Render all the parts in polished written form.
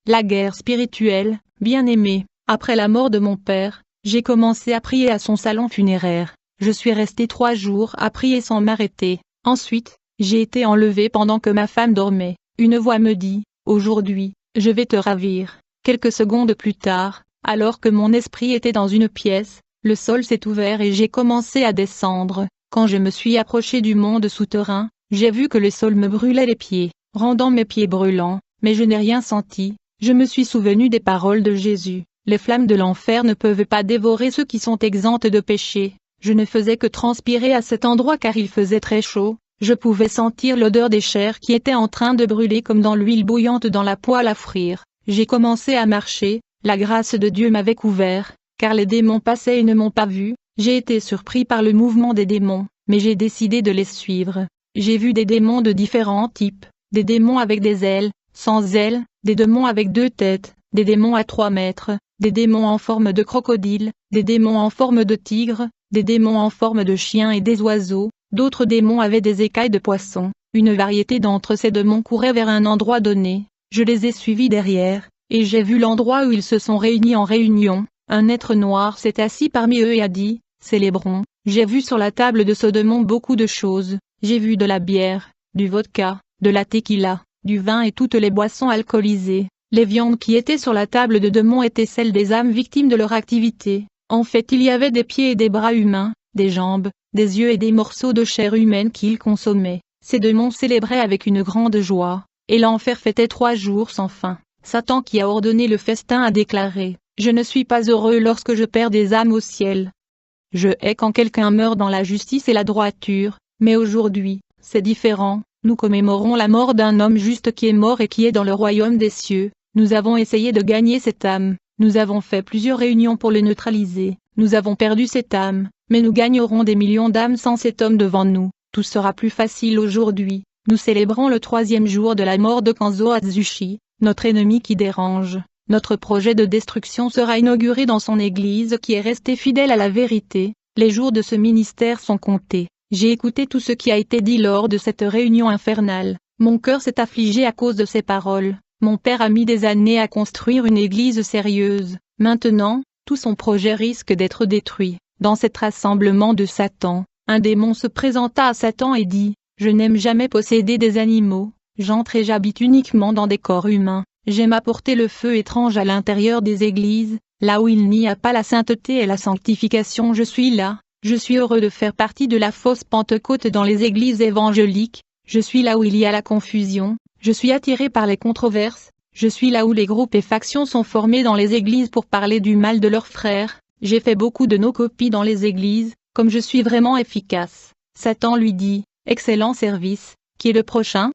la guerre spirituelle, bien-aimé. Après la mort de mon père, j'ai commencé à prier à son salon funéraire. Je suis resté 3 jours à prier sans m'arrêter. Ensuite, j'ai été enlevé pendant que ma femme dormait. Une voix me dit, aujourd'hui, je vais te ravir. Quelques secondes plus tard, alors que mon esprit était dans une pièce, le sol s'est ouvert et j'ai commencé à descendre. Quand je me suis approché du monde souterrain, j'ai vu que le sol me brûlait les pieds, rendant mes pieds brûlants, mais je n'ai rien senti. Je me suis souvenu des paroles de Jésus. Les flammes de l'enfer ne peuvent pas dévorer ceux qui sont exempts de péché. Je ne faisais que transpirer à cet endroit car il faisait très chaud. Je pouvais sentir l'odeur des chairs qui étaient en train de brûler comme dans l'huile bouillante dans la poêle à frire. J'ai commencé à marcher, la grâce de Dieu m'avait couvert, car les démons passaient et ne m'ont pas vu. J'ai été surpris par le mouvement des démons, mais j'ai décidé de les suivre. J'ai vu des démons de différents types, des démons avec des ailes, sans ailes, des démons avec 2 têtes, des démons à 3 mètres, des démons en forme de crocodile, des démons en forme de tigre, des démons en forme de chien et des oiseaux, d'autres démons avaient des écailles de poisson. Une variété d'entre ces démons courait vers un endroit donné. Je les ai suivis derrière, et j'ai vu l'endroit où ils se sont réunis en réunion. Un être noir s'est assis parmi eux et a dit, célébrons. J'ai vu sur la table de ce démon beaucoup de choses. J'ai vu de la bière, du vodka, de la tequila, du vin et toutes les boissons alcoolisées. Les viandes qui étaient sur la table de démons étaient celles des âmes victimes de leur activité. En fait, il y avait des pieds et des bras humains, des jambes, des yeux et des morceaux de chair humaine qu'ils consommaient. Ces démons célébraient avec une grande joie, et l'enfer fêtait 3 jours sans fin. Satan qui a ordonné le festin a déclaré, « Je ne suis pas heureux lorsque je perds des âmes au ciel. Je hais quand quelqu'un meurt dans la justice et la droiture, mais aujourd'hui, c'est différent, nous commémorons la mort d'un homme juste qui est mort et qui est dans le royaume des cieux. Nous avons essayé de gagner cette âme, nous avons fait plusieurs réunions pour le neutraliser, nous avons perdu cette âme, mais nous gagnerons des millions d'âmes sans cet homme devant nous, tout sera plus facile aujourd'hui. Nous célébrons le 3e jour de la mort de Kanzo Atsushi, notre ennemi qui dérange. Notre projet de destruction sera inauguré dans son église qui est restée fidèle à la vérité. Les jours de ce ministère sont comptés. J'ai écouté tout ce qui a été dit lors de cette réunion infernale. Mon cœur s'est affligé à cause de ces paroles. Mon père a mis des années à construire une église sérieuse. Maintenant, tout son projet risque d'être détruit. Dans cet rassemblement de Satan, un démon se présenta à Satan et dit, « Je n'aime jamais posséder des animaux. J'entre et j'habite uniquement dans des corps humains. J'aime apporter le feu étrange à l'intérieur des églises, là où il n'y a pas la sainteté et la sanctification. Je suis là, je suis heureux de faire partie de la fausse Pentecôte dans les églises évangéliques, je suis là où il y a la confusion, je suis attiré par les controverses, je suis là où les groupes et factions sont formés dans les églises pour parler du mal de leurs frères, j'ai fait beaucoup de nos copies dans les églises, comme je suis vraiment efficace. » Satan lui dit, « Excellent service, qui est le prochain ?»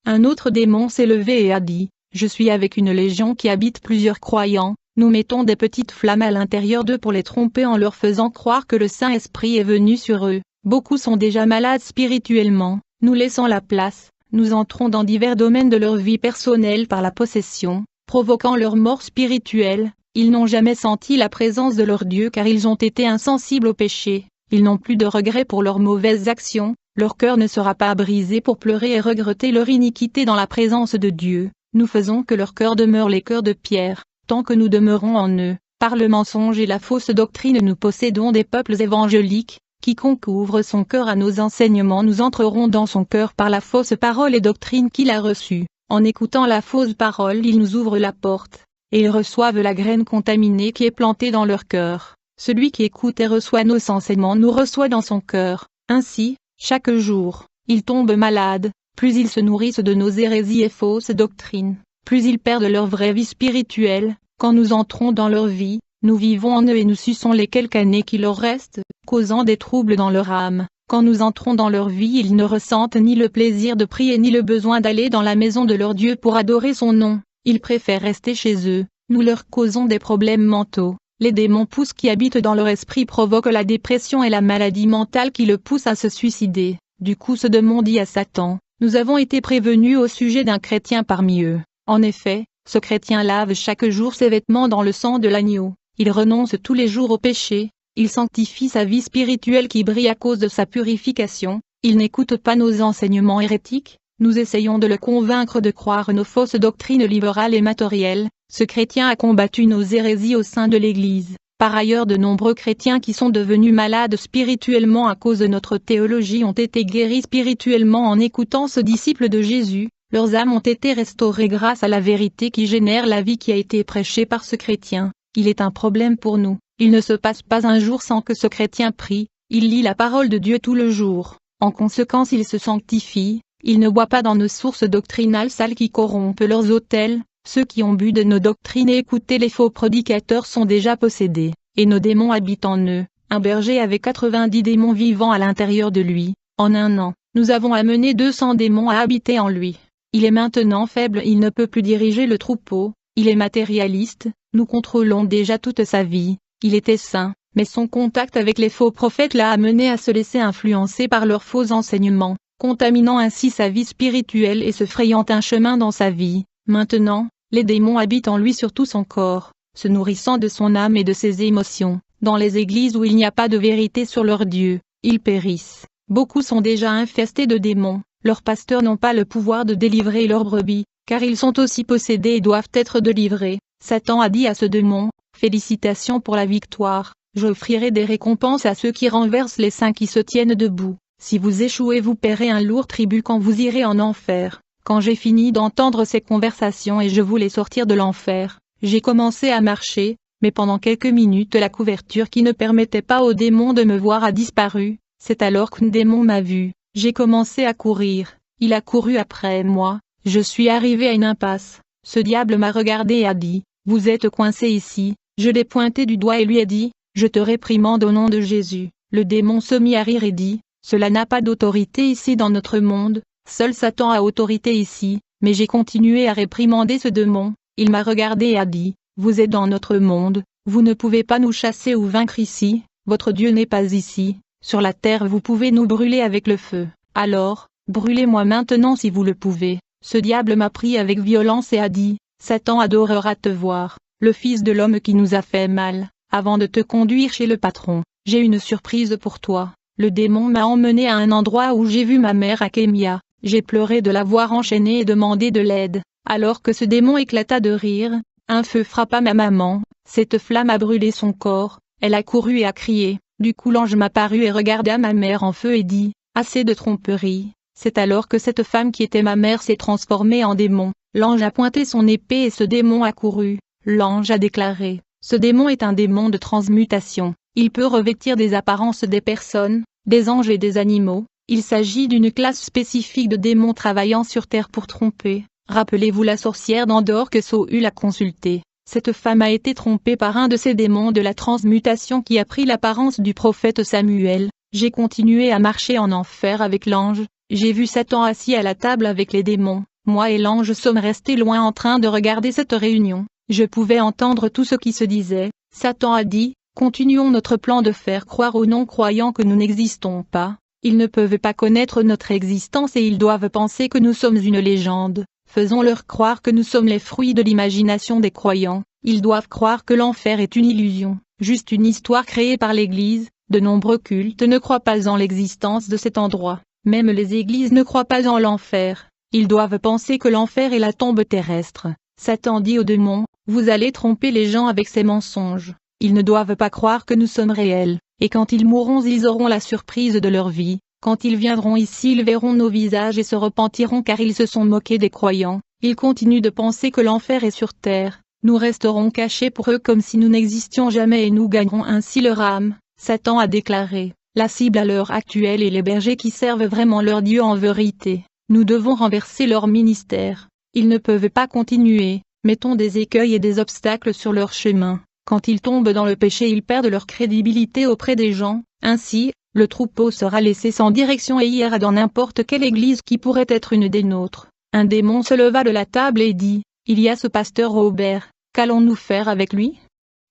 Un autre démon s'est levé et a dit, « Je suis avec une légion qui habite plusieurs croyants, nous mettons des petites flammes à l'intérieur d'eux pour les tromper en leur faisant croire que le Saint-Esprit est venu sur eux. Beaucoup sont déjà malades spirituellement, nous laissons la place, nous entrons dans divers domaines de leur vie personnelle par la possession, provoquant leur mort spirituelle. Ils n'ont jamais senti la présence de leur Dieu car ils ont été insensibles au péché, ils n'ont plus de regrets pour leurs mauvaises actions, leur cœur ne sera pas brisé pour pleurer et regretter leur iniquité dans la présence de Dieu. Nous faisons que leur cœur demeure les cœurs de pierre, tant que nous demeurons en eux. Par le mensonge et la fausse doctrine nous possédons des peuples évangéliques. Quiconque ouvre son cœur à nos enseignements, nous entrerons dans son cœur par la fausse parole et doctrine qu'il a reçue. En écoutant la fausse parole, ils nous ouvrent la porte, et ils reçoivent la graine contaminée qui est plantée dans leur cœur. Celui qui écoute et reçoit nos enseignements nous reçoit dans son cœur. Ainsi, chaque jour, ils tombent malades. Plus ils se nourrissent de nos hérésies et fausses doctrines, plus ils perdent leur vraie vie spirituelle. Quand nous entrons dans leur vie, nous vivons en eux et nous suçons les quelques années qui leur restent, causant des troubles dans leur âme. Quand nous entrons dans leur vie, ils ne ressentent ni le plaisir de prier ni le besoin d'aller dans la maison de leur Dieu pour adorer son nom. Ils préfèrent rester chez eux. Nous leur causons des problèmes mentaux. Les démons pousses qui habitent dans leur esprit provoquent la dépression et la maladie mentale qui le poussent à se suicider. Du coup ce démon dit à Satan, « Nous avons été prévenus au sujet d'un chrétien parmi eux. En effet, ce chrétien lave chaque jour ses vêtements dans le sang de l'agneau. Il renonce tous les jours au péché. Il sanctifie sa vie spirituelle qui brille à cause de sa purification. Il n'écoute pas nos enseignements hérétiques. nous essayons de le convaincre de croire nos fausses doctrines libérales et matérielles. Ce chrétien a combattu nos hérésies au sein de l'Église. Par ailleurs, de nombreux chrétiens qui sont devenus malades spirituellement à cause de notre théologie ont été guéris spirituellement en écoutant ce disciple de Jésus. Leurs âmes ont été restaurées grâce à la vérité qui génère la vie qui a été prêchée par ce chrétien. Il est un problème pour nous. Il ne se passe pas un jour sans que ce chrétien prie. Il lit la parole de Dieu tout le jour. En conséquence, il se sanctifie. Il ne boit pas dans nos sources doctrinales sales qui corrompent leurs autels. Ceux qui ont bu de nos doctrines et écouté les faux prédicateurs sont déjà possédés, et nos démons habitent en eux. Un berger avait 90 démons vivant à l'intérieur de lui. En un an, nous avons amené 200 démons à habiter en lui. Il est maintenant faible, il ne peut plus diriger le troupeau. Il est matérialiste, nous contrôlons déjà toute sa vie. Il était saint, mais son contact avec les faux prophètes l'a amené à se laisser influencer par leurs faux enseignements, contaminant ainsi sa vie spirituelle et se frayant un chemin dans sa vie. Maintenant, les démons habitent en lui sur tout son corps, se nourrissant de son âme et de ses émotions. Dans les églises où il n'y a pas de vérité sur leur Dieu, ils périssent. Beaucoup sont déjà infestés de démons. Leurs pasteurs n'ont pas le pouvoir de délivrer leurs brebis, car ils sont aussi possédés et doivent être délivrés. Satan a dit à ce démon, « Félicitations pour la victoire, j'offrirai des récompenses à ceux qui renversent les saints qui se tiennent debout. Si vous échouez, vous paierez un lourd tribut quand vous irez en enfer. » Quand j'ai fini d'entendre ces conversations et je voulais sortir de l'enfer, j'ai commencé à marcher, mais pendant quelques minutes la couverture qui ne permettait pas au démon de me voir a disparu. C'est alors qu'un démon m'a vu. J'ai commencé à courir. Il a couru après moi. Je suis arrivé à une impasse. Ce diable m'a regardé et a dit, « Vous êtes coincé ici. » Je l'ai pointé du doigt et lui ai dit, « Je te réprimande au nom de Jésus. » Le démon se mit à rire et dit, « Cela n'a pas d'autorité ici dans notre monde. Seul Satan a autorité ici. » Mais j'ai continué à réprimander ce démon. Il m'a regardé et a dit, « Vous êtes dans notre monde. Vous ne pouvez pas nous chasser ou vaincre ici. Votre Dieu n'est pas ici. Sur la terre vous pouvez nous brûler avec le feu. Alors, brûlez-moi maintenant si vous le pouvez. » Ce diable m'a pris avec violence et a dit, « Satan adorera te voir, le Fils de l'homme qui nous a fait mal. Avant de te conduire chez le patron, j'ai une surprise pour toi. » Le démon m'a emmené à un endroit où j'ai vu ma mère à Kémia. J'ai pleuré de la voir enchaînée et demandé de l'aide. Alors que ce démon éclata de rire, un feu frappa ma maman. Cette flamme a brûlé son corps. Elle a couru et a crié. Du coup l'ange m'apparut et regarda ma mère en feu et dit, « Assez de tromperie. » C'est alors que cette femme qui était ma mère s'est transformée en démon. L'ange a pointé son épée et ce démon a couru. L'ange a déclaré, « Ce démon est un démon de transmutation. Il peut revêtir des apparences des personnes, des anges et des animaux. Il s'agit d'une classe spécifique de démons travaillant sur terre pour tromper. » Rappelez-vous la sorcière d'Endor que Saül a consultée. Cette femme a été trompée par un de ces démons de la transmutation qui a pris l'apparence du prophète Samuel. J'ai continué à marcher en enfer avec l'ange. J'ai vu Satan assis à la table avec les démons. Moi et l'ange sommes restés loin en train de regarder cette réunion. Je pouvais entendre tout ce qui se disait. Satan a dit, « Continuons notre plan de faire croire aux non-croyants que nous n'existons pas. Ils ne peuvent pas connaître notre existence et ils doivent penser que nous sommes une légende. Faisons-leur croire que nous sommes les fruits de l'imagination des croyants. Ils doivent croire que l'enfer est une illusion, juste une histoire créée par l'Église. De nombreux cultes ne croient pas en l'existence de cet endroit. Même les églises ne croient pas en l'enfer. Ils doivent penser que l'enfer est la tombe terrestre. » Satan dit aux démons, « Vous allez tromper les gens avec ces mensonges. Ils ne doivent pas croire que nous sommes réels. Et quand ils mourront, ils auront la surprise de leur vie. Quand ils viendront ici, ils verront nos visages et se repentiront car ils se sont moqués des croyants. Ils continuent de penser que l'enfer est sur terre. Nous resterons cachés pour eux comme si nous n'existions jamais et nous gagnerons ainsi leur âme. » Satan a déclaré, « La cible à l'heure actuelle est les bergers qui servent vraiment leur Dieu en vérité. Nous devons renverser leur ministère. Ils ne peuvent pas continuer. Mettons des écueils et des obstacles sur leur chemin. Quand ils tombent dans le péché, ils perdent leur crédibilité auprès des gens. Ainsi, le troupeau sera laissé sans direction et ira dans n'importe quelle église qui pourrait être une des nôtres. » Un démon se leva de la table et dit, « Il y a ce pasteur Robert. Qu'allons-nous faire avec lui?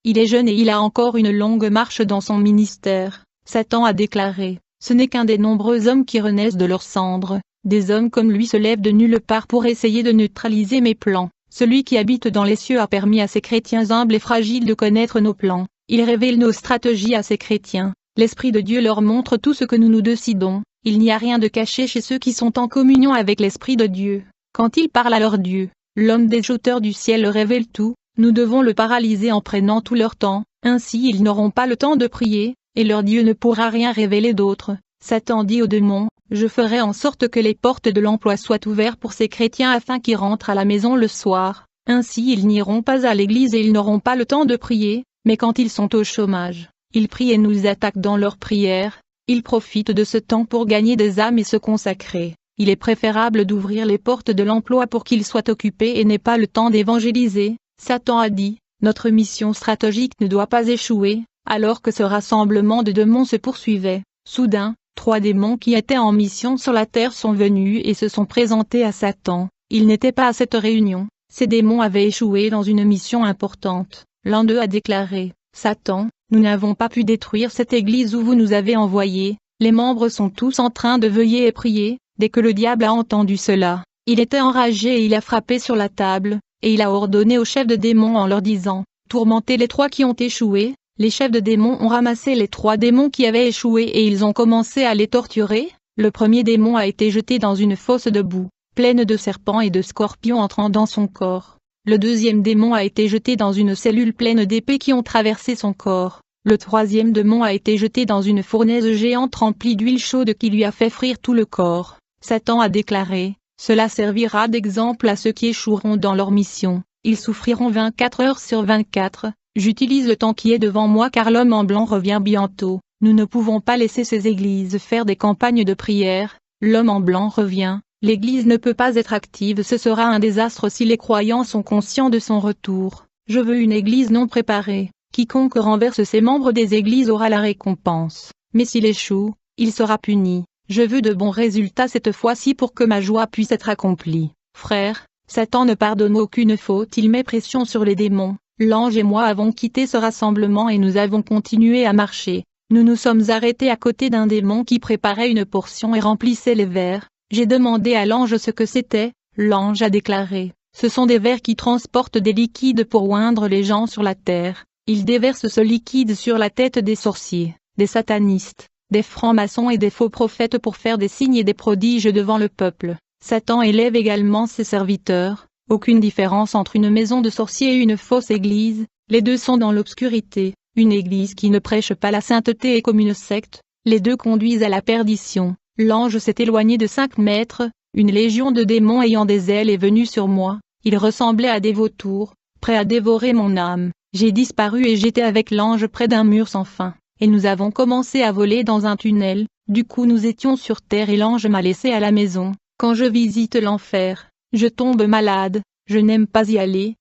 Il est jeune et il a encore une longue marche dans son ministère. » Satan a déclaré, « Ce n'est qu'un des nombreux hommes qui renaissent de leurs cendres. Des hommes comme lui se lèvent de nulle part pour essayer de neutraliser mes plans. Celui qui habite dans les cieux a permis à ces chrétiens humbles et fragiles de connaître nos plans. Il révèle nos stratégies à ces chrétiens. L'Esprit de Dieu leur montre tout ce que nous nous décidons. Il n'y a rien de caché chez ceux qui sont en communion avec l'Esprit de Dieu. Quand ils parlent à leur Dieu, l'homme des hauteurs du ciel leur révèle tout. Nous devons le paralyser en prenant tout leur temps, ainsi ils n'auront pas le temps de prier, et leur Dieu ne pourra rien révéler d'autre. Satan dit au démon, je ferai en sorte que les portes de l'emploi soient ouvertes pour ces chrétiens afin qu'ils rentrent à la maison le soir. Ainsi ils n'iront pas à l'église et ils n'auront pas le temps de prier, mais quand ils sont au chômage, ils prient et nous attaquent dans leurs prières. Ils profitent de ce temps pour gagner des âmes et se consacrer. Il est préférable d'ouvrir les portes de l'emploi pour qu'ils soient occupés et n'aient pas le temps d'évangéliser. Satan a dit, notre mission stratégique ne doit pas échouer. Alors que ce rassemblement de démons se poursuivait, soudain, 3 démons qui étaient en mission sur la terre sont venus et se sont présentés à Satan. Ils n'étaient pas à cette réunion. Ces démons avaient échoué dans une mission importante. L'un d'eux a déclaré, Satan, nous n'avons pas pu détruire cette église où vous nous avez envoyés. Les membres sont tous en train de veiller et prier. Dès que le diable a entendu cela, il était enragé et il a frappé sur la table, et il a ordonné aux chefs de démons en leur disant, tourmentez les 3 qui ont échoué. Les chefs de démons ont ramassé les 3 démons qui avaient échoué et ils ont commencé à les torturer. Le premier démon a été jeté dans une fosse de boue, pleine de serpents et de scorpions entrant dans son corps. Le deuxième démon a été jeté dans une cellule pleine d'épées qui ont traversé son corps. Le troisième démon a été jeté dans une fournaise géante remplie d'huile chaude qui lui a fait frire tout le corps. Satan a déclaré, cela servira d'exemple à ceux qui échoueront dans leur mission. Ils souffriront 24 heures sur 24. J'utilise le temps qui est devant moi car l'homme en blanc revient bientôt. Nous ne pouvons pas laisser ces églises faire des campagnes de prière. L'homme en blanc revient. L'église ne peut pas être active, ce sera un désastre si les croyants sont conscients de son retour. Je veux une église non préparée. Quiconque renverse ses membres des églises aura la récompense. Mais s'il échoue, il sera puni. Je veux de bons résultats cette fois-ci pour que ma joie puisse être accomplie. Frères, Satan ne pardonne aucune faute, il met pression sur les démons. L'ange et moi avons quitté ce rassemblement et nous avons continué à marcher. Nous nous sommes arrêtés à côté d'un démon qui préparait une portion et remplissait les verres. J'ai demandé à l'ange ce que c'était. L'ange a déclaré, ce sont des verres qui transportent des liquides pour oindre les gens sur la terre. Ils déversent ce liquide sur la tête des sorciers, des satanistes, des francs-maçons et des faux prophètes pour faire des signes et des prodiges devant le peuple. Satan élève également ses serviteurs. Aucune différence entre une maison de sorciers et une fausse église, les deux sont dans l'obscurité. Une église qui ne prêche pas la sainteté est comme une secte, les deux conduisent à la perdition. L'ange s'est éloigné de 5 mètres, une légion de démons ayant des ailes est venue sur moi, ils ressemblaient à des vautours, prêts à dévorer mon âme. J'ai disparu et j'étais avec l'ange près d'un mur sans fin, et nous avons commencé à voler dans un tunnel, du coup nous étions sur terre et l'ange m'a laissé à la maison. Quand je visite l'enfer, je tombe malade, je n'aime pas y aller.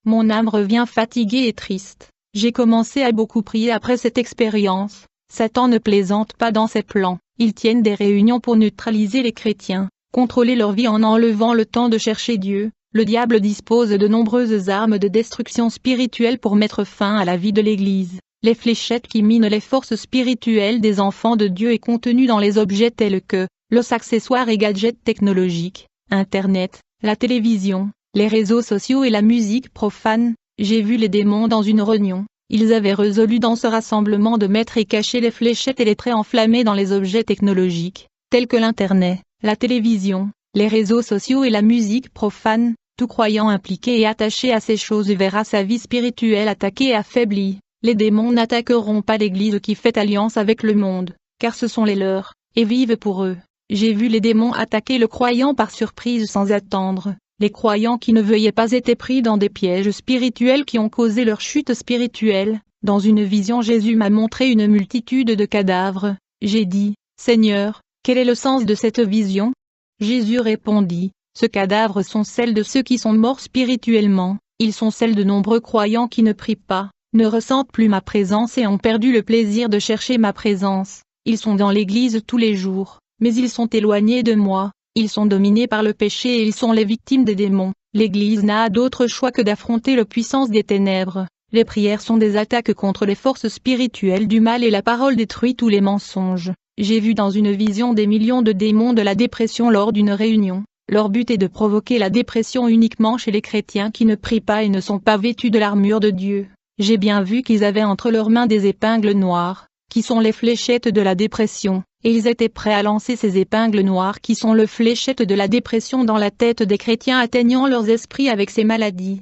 Mon âme revient fatiguée et triste. J'ai commencé à beaucoup prier après cette expérience. Satan ne plaisante pas dans ses plans. Ils tiennent des réunions pour neutraliser les chrétiens, contrôler leur vie en enlevant le temps de chercher Dieu. Le diable dispose de nombreuses armes de destruction spirituelle pour mettre fin à la vie de l'Église. Les fléchettes qui minent les forces spirituelles des enfants de Dieu est contenue dans les objets tels que les accessoires et gadgets technologiques, Internet, la télévision, les réseaux sociaux et la musique profane. J'ai vu les démons dans une réunion. Ils avaient résolu dans ce rassemblement de mettre et cacher les fléchettes et les traits enflammés dans les objets technologiques, tels que l'Internet, la télévision, les réseaux sociaux et la musique profane. Tout croyant impliqué et attaché à ces choses verra sa vie spirituelle attaquée et affaiblie. Les démons n'attaqueront pas l'Église qui fait alliance avec le monde, car ce sont les leurs, et vivent pour eux. J'ai vu les démons attaquer le croyant par surprise sans attendre. Les croyants qui ne veuillaient pas étaient pris dans des pièges spirituels qui ont causé leur chute spirituelle. Dans une vision, Jésus m'a montré une multitude de cadavres. J'ai dit, Seigneur, quel est le sens de cette vision? Jésus répondit, ces cadavres sont celles de ceux qui sont morts spirituellement, ils sont celles de nombreux croyants qui ne prient pas, ne ressentent plus ma présence et ont perdu le plaisir de chercher ma présence. Ils sont dans l'église tous les jours, mais ils sont éloignés de moi. Ils sont dominés par le péché et ils sont les victimes des démons. L'Église n'a d'autre choix que d'affronter la puissance des ténèbres. Les prières sont des attaques contre les forces spirituelles du mal et la parole détruit tous les mensonges. J'ai vu dans une vision des millions de démons de la dépression lors d'une réunion. Leur but est de provoquer la dépression uniquement chez les chrétiens qui ne prient pas et ne sont pas vêtus de l'armure de Dieu. J'ai bien vu qu'ils avaient entre leurs mains des épingles noires. qui sont les fléchettes de la dépression, et ils étaient prêts à lancer ces épingles noires qui sont les fléchettes de la dépression dans la tête des chrétiens atteignant leurs esprits avec ces maladies.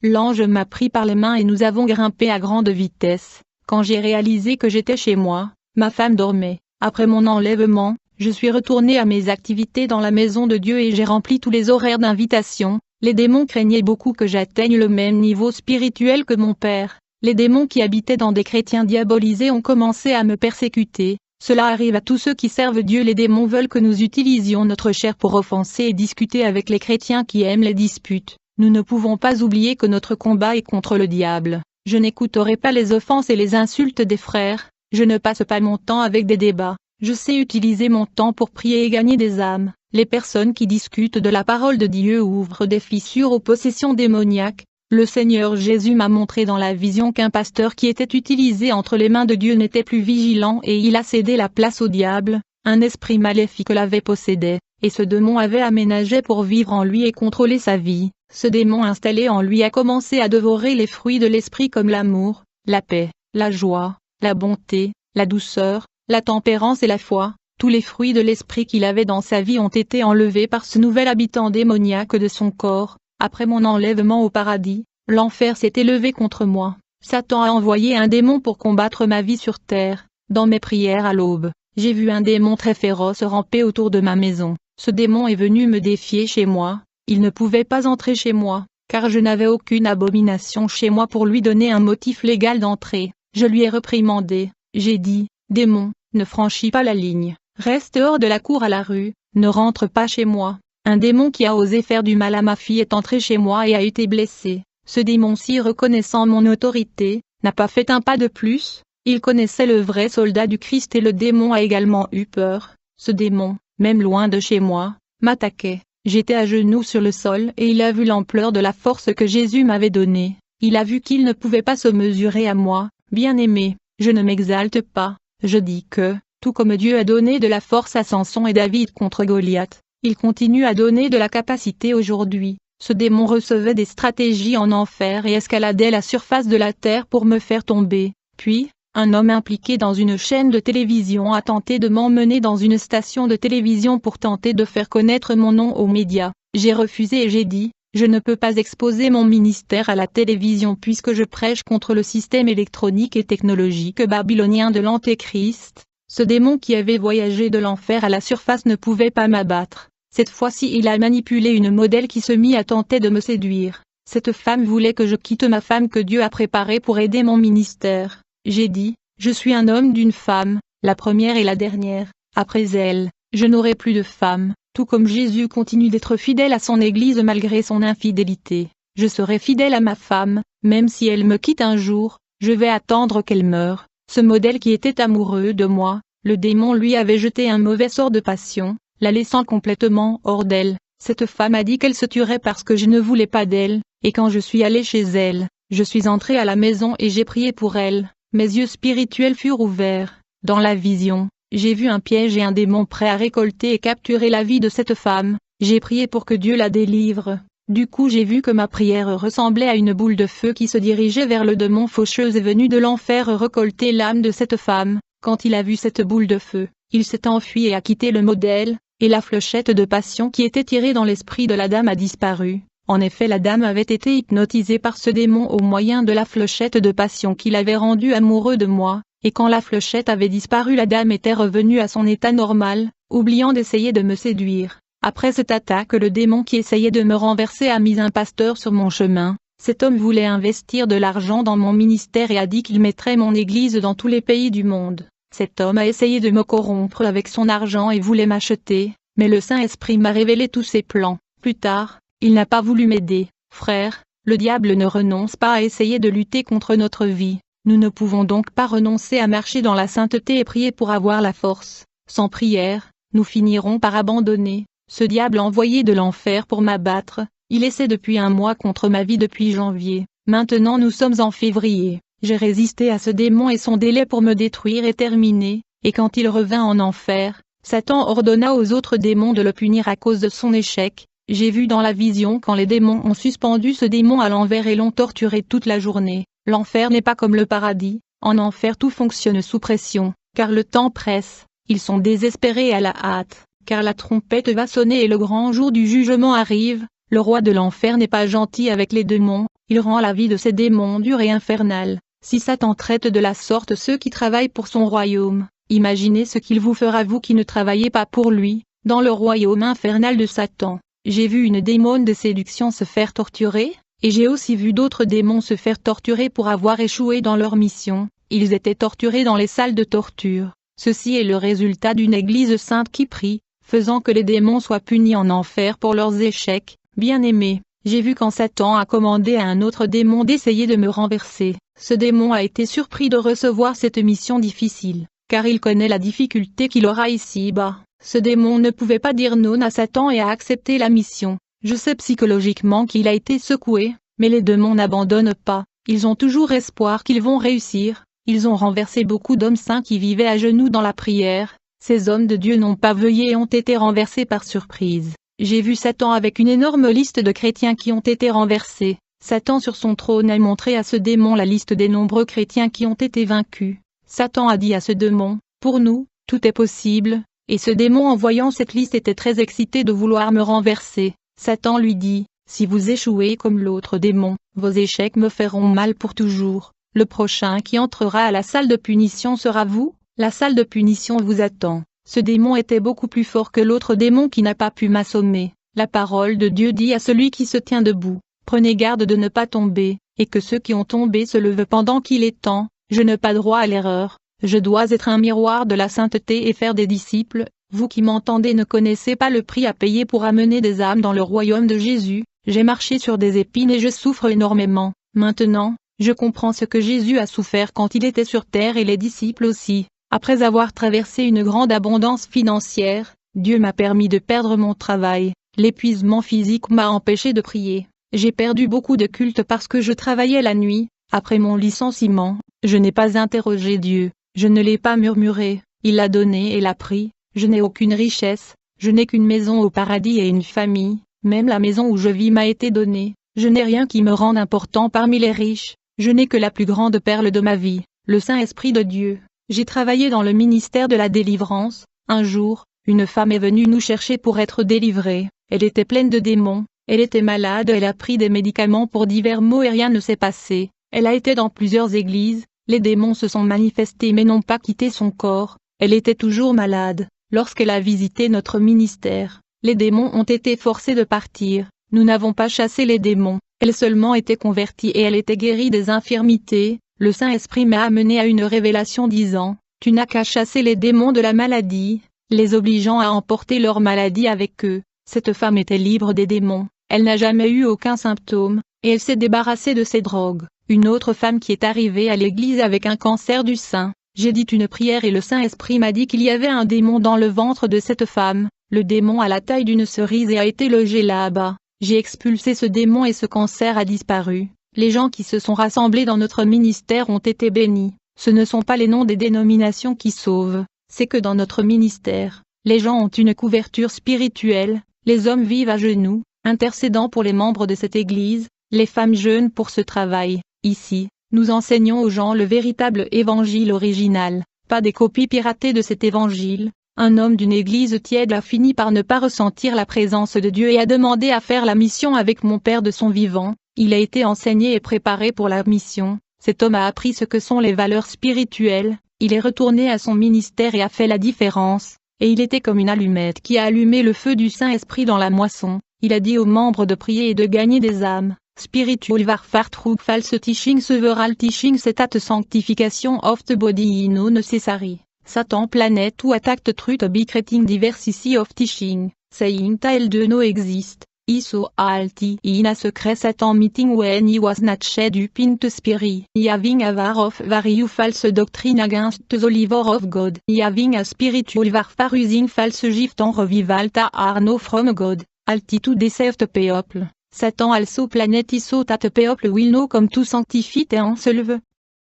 L'ange m'a pris par les mains et nous avons grimpé à grande vitesse. Quand j'ai réalisé que j'étais chez moi, ma femme dormait. Après mon enlèvement, je suis retourné à mes activités dans la maison de Dieu et j'ai rempli tous les horaires d'invitation. Les démons craignaient beaucoup que j'atteigne le même niveau spirituel que mon père. Les démons qui habitaient dans des chrétiens diabolisés ont commencé à me persécuter. Cela arrive à tous ceux qui servent Dieu. Les démons veulent que nous utilisions notre chair pour offenser et discuter avec les chrétiens qui aiment les disputes. Nous ne pouvons pas oublier que notre combat est contre le diable. Je n'écouterai pas les offenses et les insultes des frères. Je ne passe pas mon temps avec des débats. Je sais utiliser mon temps pour prier et gagner des âmes. Les personnes qui discutent de la parole de Dieu ouvrent des fissures aux possessions démoniaques. Le Seigneur Jésus m'a montré dans la vision qu'un pasteur qui était utilisé entre les mains de Dieu n'était plus vigilant et il a cédé la place au diable. Un esprit maléfique l'avait possédé, et ce démon avait aménagé pour vivre en lui et contrôler sa vie. Ce démon installé en lui a commencé à dévorer les fruits de l'esprit comme l'amour, la paix, la joie, la bonté, la douceur, la tempérance et la foi. Tous les fruits de l'esprit qu'il avait dans sa vie ont été enlevés par ce nouvel habitant démoniaque de son corps. Après mon enlèvement au paradis, l'enfer s'est élevé contre moi. Satan a envoyé un démon pour combattre ma vie sur terre. Dans mes prières à l'aube, j'ai vu un démon très féroce ramper autour de ma maison. Ce démon est venu me défier chez moi. Il ne pouvait pas entrer chez moi, car je n'avais aucune abomination chez moi pour lui donner un motif légal d'entrée. Je lui ai réprimandé. J'ai dit, démon, ne franchis pas la ligne, reste hors de la cour à la rue, ne rentre pas chez moi. Un démon qui a osé faire du mal à ma fille est entré chez moi et a été blessé. Ce démon-ci, reconnaissant mon autorité, n'a pas fait un pas de plus. Il connaissait le vrai soldat du Christ et le démon a également eu peur. Ce démon, même loin de chez moi, m'attaquait. J'étais à genoux sur le sol et il a vu l'ampleur de la force que Jésus m'avait donnée. Il a vu qu'il ne pouvait pas se mesurer à moi. Bien-aimé, je ne m'exalte pas. Je dis que, tout comme Dieu a donné de la force à Samson et David contre Goliath, il continue à donner de la capacité aujourd'hui. Ce démon recevait des stratégies en enfer et escaladait la surface de la terre pour me faire tomber. Puis, un homme impliqué dans une chaîne de télévision a tenté de m'emmener dans une station de télévision pour tenter de faire connaître mon nom aux médias. J'ai refusé et j'ai dit, je ne peux pas exposer mon ministère à la télévision puisque je prêche contre le système électronique et technologique babylonien de l'Antéchrist. Ce démon qui avait voyagé de l'enfer à la surface ne pouvait pas m'abattre. Cette fois-ci il a manipulé une modèle qui se mit à tenter de me séduire. Cette femme voulait que je quitte ma femme que Dieu a préparée pour aider mon ministère. J'ai dit, je suis un homme d'une femme, la première et la dernière, après elle, je n'aurai plus de femme, tout comme Jésus continue d'être fidèle à son Église malgré son infidélité. Je serai fidèle à ma femme, même si elle me quitte un jour, je vais attendre qu'elle meure. Ce modèle qui était amoureux de moi, le démon lui avait jeté un mauvais sort de passion, la laissant complètement hors d'elle. Cette femme a dit qu'elle se tuerait parce que je ne voulais pas d'elle, et quand je suis allé chez elle, je suis entré à la maison et j'ai prié pour elle. Mes yeux spirituels furent ouverts. Dans la vision, j'ai vu un piège et un démon prêt à récolter et capturer la vie de cette femme. J'ai prié pour que Dieu la délivre. Du coup j'ai vu que ma prière ressemblait à une boule de feu qui se dirigeait vers le démon faucheuse et venu de l'enfer récolter l'âme de cette femme. Quand il a vu cette boule de feu, il s'est enfui et a quitté le modèle, et la fléchette de passion qui était tirée dans l'esprit de la dame a disparu. En effet, la dame avait été hypnotisée par ce démon au moyen de la fléchette de passion qui l'avait rendu amoureux de moi, et quand la fléchette avait disparu, la dame était revenue à son état normal, oubliant d'essayer de me séduire. Après cette attaque, le démon qui essayait de me renverser a mis un pasteur sur mon chemin. Cet homme voulait investir de l'argent dans mon ministère et a dit qu'il mettrait mon église dans tous les pays du monde. Cet homme a essayé de me corrompre avec son argent et voulait m'acheter, mais le Saint-Esprit m'a révélé tous ses plans. Plus tard, il n'a pas voulu m'aider. Frère, le diable ne renonce pas à essayer de lutter contre notre vie. Nous ne pouvons donc pas renoncer à marcher dans la sainteté et prier pour avoir la force. Sans prière, nous finirons par abandonner. Ce diable envoyé de l'enfer pour m'abattre, il essaie depuis un mois contre ma vie depuis janvier. Maintenant nous sommes en février. J'ai résisté à ce démon et son délai pour me détruire est terminé, et quand il revint en enfer, Satan ordonna aux autres démons de le punir à cause de son échec. J'ai vu dans la vision quand les démons ont suspendu ce démon à l'envers et l'ont torturé toute la journée. L'enfer n'est pas comme le paradis. En enfer tout fonctionne sous pression, car le temps presse, ils sont désespérés à la hâte, car la trompette va sonner et le grand jour du jugement arrive. Le roi de l'enfer n'est pas gentil avec les démons, il rend la vie de ces démons dure et infernale. Si Satan traite de la sorte ceux qui travaillent pour son royaume, imaginez ce qu'il vous fera vous qui ne travaillez pas pour lui, dans le royaume infernal de Satan. J'ai vu une démone de séduction se faire torturer, et j'ai aussi vu d'autres démons se faire torturer pour avoir échoué dans leur mission. Ils étaient torturés dans les salles de torture. Ceci est le résultat d'une église sainte qui prie, faisant que les démons soient punis en enfer pour leurs échecs. Bien-aimé, j'ai vu quand Satan a commandé à un autre démon d'essayer de me renverser. Ce démon a été surpris de recevoir cette mission difficile, car il connaît la difficulté qu'il aura ici-bas. Ce démon ne pouvait pas dire non à Satan et a accepté la mission. Je sais psychologiquement qu'il a été secoué, mais les démons n'abandonnent pas, ils ont toujours espoir qu'ils vont réussir. Ils ont renversé beaucoup d'hommes saints qui vivaient à genoux dans la prière. Ces hommes de Dieu n'ont pas veillé et ont été renversés par surprise. J'ai vu Satan avec une énorme liste de chrétiens qui ont été renversés. Satan sur son trône a montré à ce démon la liste des nombreux chrétiens qui ont été vaincus. Satan a dit à ce démon, « Pour nous, tout est possible », et ce démon en voyant cette liste était très excité de vouloir me renverser. Satan lui dit, « Si vous échouez comme l'autre démon, vos échecs me feront mal pour toujours. Le prochain qui entrera à la salle de punition sera vous, la salle de punition vous attend. » Ce démon était beaucoup plus fort que l'autre démon qui n'a pas pu m'assommer. La parole de Dieu dit à celui qui se tient debout, « Prenez garde de ne pas tomber, et que ceux qui ont tombé se levent pendant qu'il est temps. Je n'ai pas droit à l'erreur. Je dois être un miroir de la sainteté et faire des disciples. Vous qui m'entendez ne connaissez pas le prix à payer pour amener des âmes dans le royaume de Jésus. J'ai marché sur des épines et je souffre énormément. Maintenant, je comprends ce que Jésus a souffert quand il était sur terre et les disciples aussi. Après avoir traversé une grande abondance financière, Dieu m'a permis de perdre mon travail. L'épuisement physique m'a empêché de prier. J'ai perdu beaucoup de culte parce que je travaillais la nuit. Après mon licenciement, je n'ai pas interrogé Dieu. Je ne l'ai pas murmuré. Il l'a donné et l'a pris. Je n'ai aucune richesse. Je n'ai qu'une maison au paradis et une famille. Même la maison où je vis m'a été donnée. Je n'ai rien qui me rende important parmi les riches. Je n'ai que la plus grande perle de ma vie, le Saint-Esprit de Dieu. J'ai travaillé dans le ministère de la délivrance. Un jour, une femme est venue nous chercher pour être délivrée. Elle était pleine de démons, elle était malade, elle a pris des médicaments pour divers maux et rien ne s'est passé. Elle a été dans plusieurs églises, les démons se sont manifestés mais n'ont pas quitté son corps. Elle était toujours malade. Lorsqu'elle a visité notre ministère, les démons ont été forcés de partir. Nous n'avons pas chassé les démons, elle seulement était convertie et elle était guérie des infirmités. Le Saint-Esprit m'a amené à une révélation disant, « Tu n'as qu'à chasser les démons de la maladie, les obligeant à emporter leur maladie avec eux. » Cette femme était libre des démons, elle n'a jamais eu aucun symptôme, et elle s'est débarrassée de ses drogues. Une autre femme qui est arrivée à l'église avec un cancer du sein. J'ai dit une prière et le Saint-Esprit m'a dit qu'il y avait un démon dans le ventre de cette femme. Le démon a la taille d'une cerise et a été logé là-bas. J'ai expulsé ce démon et ce cancer a disparu. Les gens qui se sont rassemblés dans notre ministère ont été bénis. Ce ne sont pas les noms des dénominations qui sauvent, c'est que dans notre ministère, les gens ont une couverture spirituelle, les hommes vivent à genoux, intercédant pour les membres de cette église, les femmes jeûnent pour ce travail. Ici, nous enseignons aux gens le véritable évangile original, pas des copies piratées de cet évangile. Un homme d'une église tiède a fini par ne pas ressentir la présence de Dieu et a demandé à faire la mission avec mon père de son vivant. Il a été enseigné et préparé pour la mission. Cet homme a appris ce que sont les valeurs spirituelles. Il est retourné à son ministère et a fait la différence. Et il était comme une allumette qui a allumé le feu du Saint-Esprit dans la moisson. Il a dit aux membres de prier et de gagner des âmes. Spiritual warfare through false teaching several teaching set at sanctification of the body no necessary. Satan planet who attacked truth by creating diversity of teaching, saying tale de no exist. He saw alti in a secret Satan meeting when he was not shed up into spirit. He having a war of various false doctrine against the livor of God. He having a spiritual warfare using false gift en revival that are no from God. Alti to deceive the people. Satan also planet he saw that the people will know come to sanctify the self.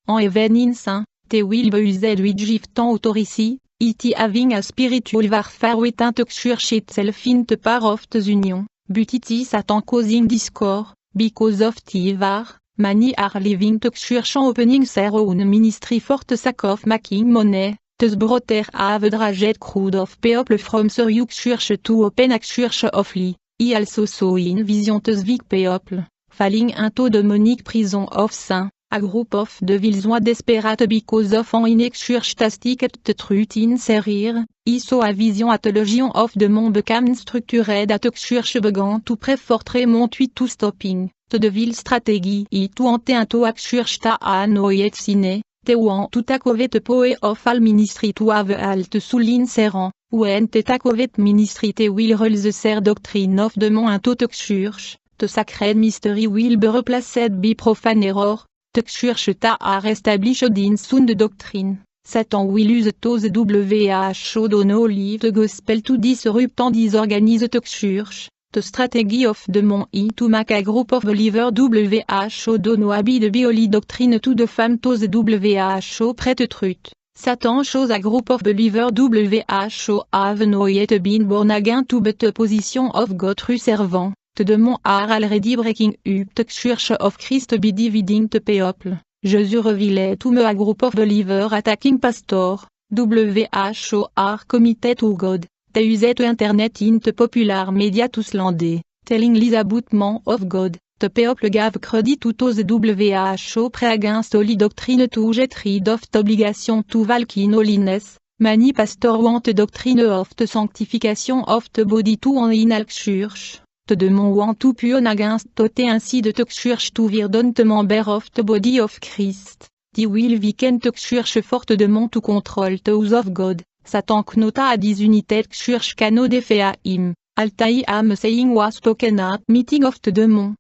En even in saint, they will be used with gift en authority. It having a spiritual warfare within the church itself in the power of the union. But it is Satan causing discord, because of the war, many are living to church opening their own ministry for the sake of making money. Thus brother have dragged crowd of people from the church to open a church of Lee. He also saw in vision thus weak people, falling into demonic prison of sin. A group of devils were desperate because of an inexhaustible the truth in their ear. He saw a vision at the legion of demons became structured at the church began to pray for Tremont to stopping. The devil strategy is to enter into a church that no yet seen. They want to take over the power of all ministry to have halt soul in their when they take over ministry they will rule the doctrine of demons into the church. The sacred mystery will be replaced by profane error. The church that are established in sound doctrine. Satan will use those WHO don't leave the gospel to disrupt and disorganize the church. The strategy of the demon is to make a group of believers WHO don't abide by holy doctrine to defame those WHO preach truth. Satan shows a group of believers WHO have no yet been born again to but the position of God true servant. The demons are already breaking up the church of Christ by dividing the people. Jesus revealed to me a group of believers attacking pastor. WHO are committed to God. They use the internet in the popular media to slander, telling lies about man of God. The people gave credit to those WHO pray against holy doctrine to get rid of the obligation to walk in holiness. Many pastors want the doctrine of the sanctification of the body to an in a church. The demon want to punish against the ainsi de the church to virdon the member of the body of Christ. The will weaken the church for the demon to control the house of God. Satan knota a disunited church cano defea him. Altai am saying was spoken at meeting of the demon.